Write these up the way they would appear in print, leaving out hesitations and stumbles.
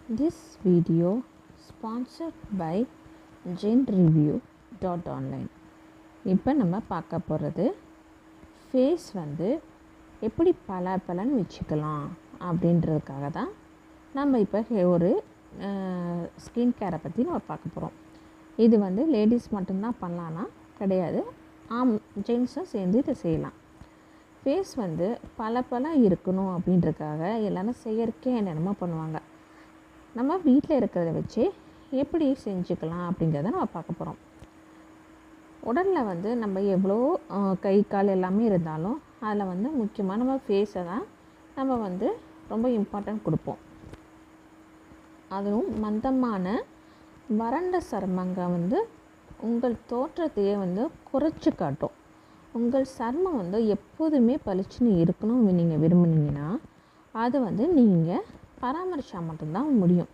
This video sponsored by genreview.online. இப்போ நம்ம பார்க்க போகிறது ஃபேஸ் வந்து எப்படி பலன்னு வச்சுக்கலாம் அப்படின்றதுக்காக தான் நம்ம இப்போ ஒரு ஸ்கின் கேரை பற்றி நம்ம பார்க்க போகிறோம். இது வந்து லேடிஸ் மட்டும்தான் பண்ணலான்னா கிடையாது, ஜென்ஸும் சேர்ந்து இதை செய்யலாம். ஃபேஸ் வந்து பல இருக்கணும் அப்படின்றதுக்காக எல்லோரும் செயற்கையாக என்னென்னமோ பண்ணுவாங்க. நம்ம வீட்டில் இருக்கிறத வச்சு எப்படி செஞ்சுக்கலாம் அப்படிங்கிறத நம்ம பார்க்க போகிறோம். உடலில் வந்து நம்ம எவ்வளோ கை கால் எல்லாமே இருந்தாலும் அதில் வந்து முக்கியமாக நம்ம ஃபேஸை தான் நம்ம வந்து ரொம்ப இம்பார்ட்டன்ட் கொடுப்போம். அதுவும் மந்தமான வறண்ட சருமங்க வந்து உங்கள் தோற்றத்தையே வந்து குறைச்சி காட்டும். உங்கள் சருமம் வந்து எப்போதுமே பளிச்சுன்னு இருக்கணும் நீங்கள் விரும்புனீங்கன்னா அது வந்து நீங்கள் பராமரித்தா மட்டும்தான் முடியும்.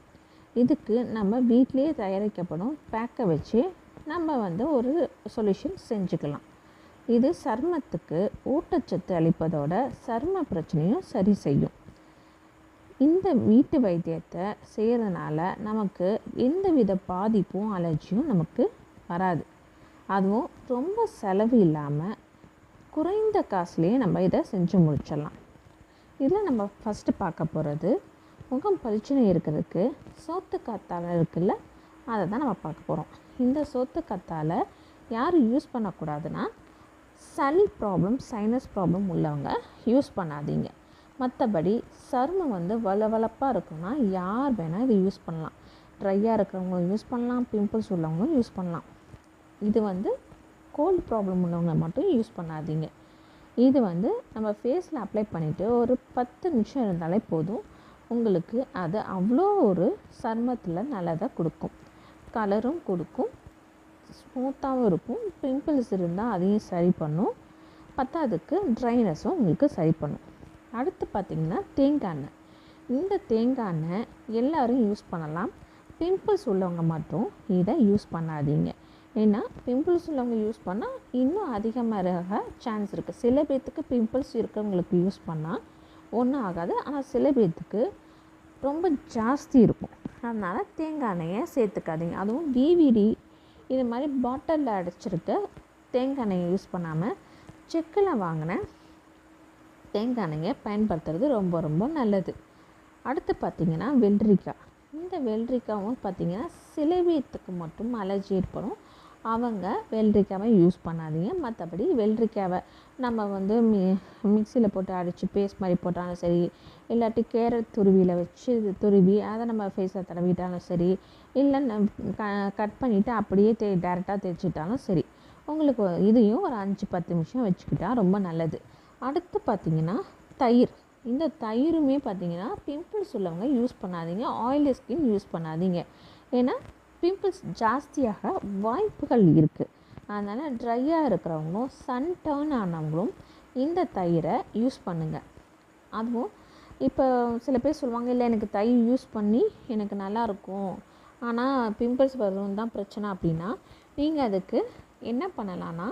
இதுக்கு நம்ம வீட்டிலேயே தயாரிக்கப்படும் பேக்கை வச்சு நம்ம வந்து ஒரு சொல்யூஷன் செஞ்சுக்கலாம். இது சருமத்துக்கு ஊட்டச்சத்து அளிப்பதோட சரும பிரச்சனையும் சரி செய்யும். இந்த வீட்டு வைத்தியத்தை செய்கிறதுனால நமக்கு எந்தவித பாதிப்பும் அலர்ஜியும் நமக்கு வராது. அதுவும் ரொம்ப செலவு இல்லாமல் குறைந்த காசுலேயே நம்ம இதை செஞ்சு முடிச்சிடலாம். இதில் நம்ம ஃபஸ்ட்டு பார்க்க போகிறது முகம் பளிச்சுன்னு இருக்கிறதுக்கு சோத்து கத்தாழை இருக்குல்ல, அதை தான் நம்ம பார்க்க போகிறோம். இந்த சோத்து கத்தாழை யார் யூஸ் பண்ணக்கூடாதுன்னா சளி ப்ராப்ளம், சைனஸ் ப்ராப்ளம் உள்ளவங்க யூஸ் பண்ணாதீங்க. மற்றபடி சருமம் வந்து வளவளப்பாக இருக்குன்னா யார் வேணால் இது யூஸ் பண்ணலாம். ட்ரையாக இருக்கிறவங்களும் யூஸ் பண்ணலாம், பிம்பிள்ஸ் உள்ளவங்களும் யூஸ் பண்ணலாம். இது வந்து கோல்டு ப்ராப்ளம் உள்ளவங்க மட்டும் யூஸ் பண்ணாதீங்க. இது வந்து நம்ம ஃபேஸில் அப்ளை பண்ணிவிட்டு ஒரு 10 நிமிஷம் இருந்தாலே போதும். உங்களுக்கு அது அவ்வளோ ஒரு சருமத்தில் நல்லதாக கொடுக்கும், கலரும் கொடுக்கும், ஸ்மூத்தாகவும் இருக்கும். பிம்பிள்ஸ் இருந்தால் அதையும் சரி பண்ணும், பத்தாவதுக்கு ட்ரைனஸும் உங்களுக்கு சரி பண்ணும். அடுத்து பார்த்திங்கன்னா தேங்காய் எண்ணெய். இந்த தேங்காய் எண்ணெய் எல்லோரும் யூஸ் பண்ணலாம். பிம்பிள்ஸ் உள்ளவங்க மட்டும் இதை யூஸ் பண்ணாதீங்க. ஏன்னா பிம்பிள்ஸ் உள்ளவங்க யூஸ் பண்ணால் இன்னும் அதிகமாக சான்ஸ் இருக்குது. சில பேர்த்துக்கு பிம்பிள்ஸ் இருக்கிறவங்களுக்கு யூஸ் பண்ணால் ஒன்றும் ஆகாது, ஆனால் சில பேர்த்துக்கு ரொம்ப ஜாஸ்தி இருக்கும். அதனால் தேங்காய் எண்ணெயை சேர்த்துக்காதீங்க. அதுவும் டிவிடி இது மாதிரி பாட்டிலில் அடைச்சிருக்க தேங்காய் எண்ணெயை யூஸ் பண்ணாமல் செக்கில் வாங்கின தேங்காய் எண்ணெயை பயன்படுத்துறது ரொம்ப நல்லது. அடுத்து பார்த்திங்கன்னா வெள்ளரிக்காய். இந்த வெள்ளரிக்காவும் பார்த்திங்கன்னா சில பேர்த்துக்கு மட்டும் அலர்ஜி ஏற்படும், அவங்க வெள்ளரிக்காவை யூஸ் பண்ணாதீங்க. மற்றபடி வெள்ளரிக்காவை நம்ம வந்து மிக்சியில் போட்டு அடித்து பேஸ்ட் மாதிரி போட்டாலும் சரி, இல்லாட்டி கேரட் துருவியில் வச்சு துருவி அதை நம்ம ஃபேஸில் தடவிட்டாலும் சரி, இல்லை கட் பண்ணிவிட்டு அப்படியே டேரெக்டாக தேய்ச்சிட்டாலும் சரி, உங்களுக்கு இதையும் ஒரு 5-10 நிமிஷம் வச்சுக்கிட்டால் ரொம்ப நல்லது. அடுத்து பார்த்திங்கன்னா தயிர். இந்த தயிருமே பார்த்திங்கன்னா பிம்பிள்ஸ் உள்ளவங்க யூஸ் பண்ணாதீங்க, ஆயிலி ஸ்கின் யூஸ் பண்ணாதீங்க. ஏன்னா பிம்பிள்ஸ் ஜாஸ்தியாக வாய்ப்புகள் இருக்குது. அதனால் ட்ரையாக இருக்கிறவங்களும் சன் டர்ன் ஆனவங்களும் இந்த தயிரை யூஸ் பண்ணுங்கள். அதுவும் இப்போ சில பேர் சொல்லுவாங்க, இல்லை எனக்கு தயிர் யூஸ் பண்ணி எனக்கு நல்லாயிருக்கும் ஆனால் பிம்பிள்ஸ் வரும் தான் பிரச்சனை அப்படின்னா நீங்கள் அதுக்கு என்ன பண்ணலான்னா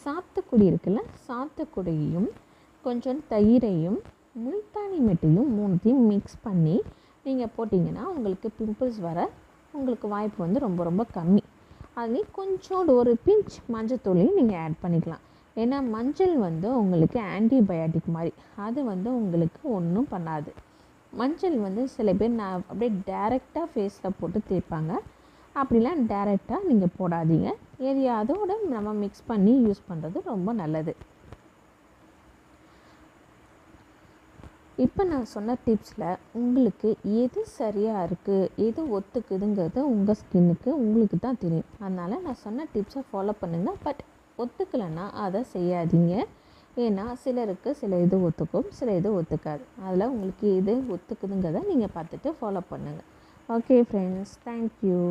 சாத்துக்குடி இருக்குல்ல, சாத்துக்குடியையும் கொஞ்சம் தயிரையும் முல்தானி மெட்டையும் 3த்தையும் மிக்ஸ் பண்ணி நீங்கள் போட்டிங்கன்னா உங்களுக்கு பிம்பிள்ஸ் வர உங்களுக்கு வாய்ப்பு வந்து ரொம்ப கம்மி. அதுலேயும் கொஞ்சோண்டு ஒரு பிஞ்ச் மஞ்சத்தூளையும் நீங்கள் ஆட் பண்ணிக்கலாம். ஏன்னா மஞ்சள் வந்து உங்களுக்கு ஆன்டிபயாட்டிக் மாதிரி, அது வந்து உங்களுக்கு ஒன்றும் பண்ணாது. மஞ்சள் வந்து சில பேர் நான் அப்படியே டைரெக்டாக ஃபேஸில் போட்டு தேய்ப்பாங்க. அப்படிலாம் டைரெக்டாக நீங்கள் போடாதீங்க. எதையாவதோட நம்ம மிக்ஸ் பண்ணி யூஸ் பண்ணுறது ரொம்ப நல்லது. இப்போ நான் சொன்ன டிப்ஸில் உங்களுக்கு எது சரியாக இருக்குது, எது ஒத்துக்குதுங்கிறது உங்கள் ஸ்கின்னுக்கு உங்களுக்கு தான் தெரியும். அதனால் நான் சொன்ன டிப்ஸை ஃபாலோ பண்ணுங்கள். பட் ஒத்துக்கலைன்னா அதை செய்யாதீங்க. ஏன்னா சிலருக்கு சில இது ஒத்துக்கும், சில இது ஒத்துக்காது. அதில் உங்களுக்கு எது ஒத்துக்குதுங்கிறத நீங்கள் பார்த்துட்டு ஃபாலோ பண்ணுங்கள். Okay friends, thank you.